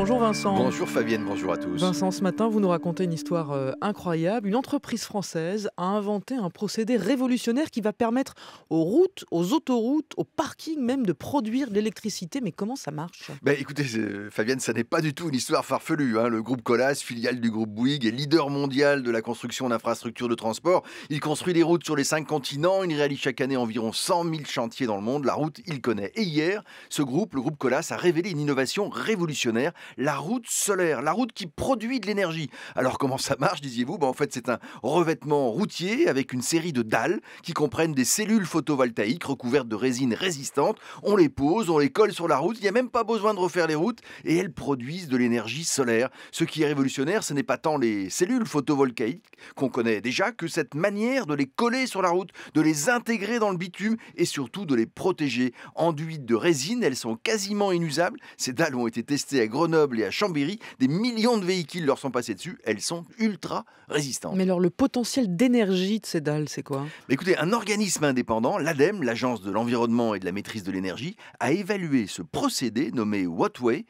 Bonjour Vincent. Bonjour Fabienne, bonjour à tous. Vincent, ce matin, vous nous racontez une histoire incroyable. Une entreprise française a inventé un procédé révolutionnaire qui va permettre aux routes, aux autoroutes, aux parkings même de produire de l'électricité. Mais comment ça marche? Écoutez, Fabienne, ça n'est pas du tout une histoire farfelue, hein. Le groupe Colas, filiale du groupe Bouygues, est leader mondial de la construction d'infrastructures de transport. Il construit des routes sur les 5 continents. Il réalise chaque année environ 100 000 chantiers dans le monde. La route, il connaît. Et hier, le groupe Colas, a révélé une innovation révolutionnaire, la route solaire, la route qui produit de l'énergie. Alors comment ça marche, disiez-vous? En fait, c'est un revêtement routier avec une série de dalles qui comprennent des cellules photovoltaïques recouvertes de résine résistante. On les pose, on les colle sur la route. Il n'y a même pas besoin de refaire les routes et elles produisent de l'énergie solaire. Ce qui est révolutionnaire, ce n'est pas tant les cellules photovoltaïques qu'on connaît déjà que cette manière de les coller sur la route, de les intégrer dans le bitume et surtout de les protéger. Enduites de résine, elles sont quasiment inusables. Ces dalles ont été testées à Grenoble et à Chambéry. Des millions de véhicules leur sont passés dessus. Elles sont ultra résistantes. Mais alors, le potentiel d'énergie de ces dalles, c'est quoi? Écoutez, un organisme indépendant, l'ADEME, l'Agence de l'environnement et de la maîtrise de l'énergie, a évalué ce procédé nommé Wattway.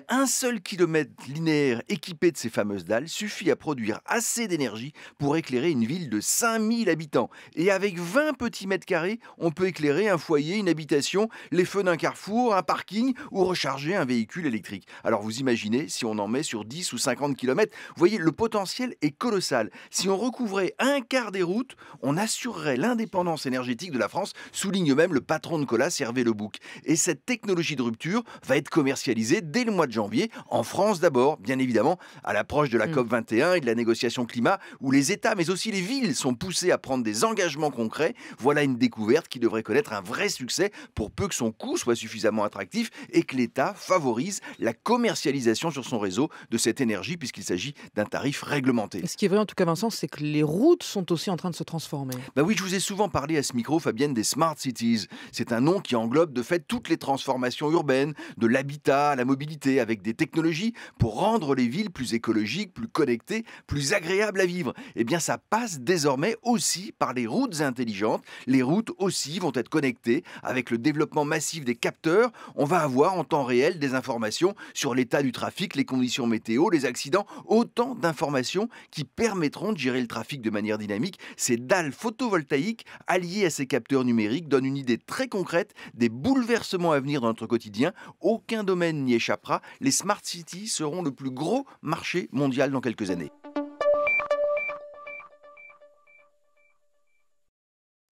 Un seul kilomètre linéaire équipé de ces fameuses dalles suffit à produire assez d'énergie pour éclairer une ville de 5000 habitants. Et avec 20 petits mètres carrés, on peut éclairer un foyer, une habitation, les feux d'un carrefour, un parking ou recharger un véhicule électrique. Alors vous imaginez, si on en met sur 10 ou 50 kilomètres, vous voyez, le potentiel est colossal. Si on recouvrait un quart des routes, on assurerait l'indépendance énergétique de la France, souligne même le patron de Colas, Hervé Lebouc. Et cette technologie de rupture va être commercialisée dès le mois de janvier, en France d'abord, bien évidemment, à l'approche de la COP21 et de la négociation climat, où les États, mais aussi les villes, sont poussés à prendre des engagements concrets. Voilà une découverte qui devrait connaître un vrai succès, pour peu que son coût soit suffisamment attractif et que l'État favorise la commercialisation sur son réseau de cette énergie, puisqu'il s'agit d'un tarif réglementé. Ce qui est vrai en tout cas, Vincent, c'est que les routes sont aussi en train de se transformer. Oui, je vous ai souvent parlé à ce micro, Fabienne, des Smart Cities. C'est un nom qui englobe de fait toutes les transformations urbaines, de l'habitat à la mobilité, avec des technologies pour rendre les villes plus écologiques, plus connectées, plus agréables à vivre. Ça passe désormais aussi par les routes intelligentes. Les routes aussi vont être connectées. Avec le développement massif des capteurs, on va avoir en temps réel des informations sur l'état du trafic, les conditions météo, les accidents, autant d'informations qui permettront de gérer le trafic de manière dynamique. Ces dalles photovoltaïques alliées à ces capteurs numériques donnent une idée très concrète des bouleversements à venir dans notre quotidien. Aucun domaine n'y échappera. Les Smart Cities seront le plus gros marché mondial dans quelques années.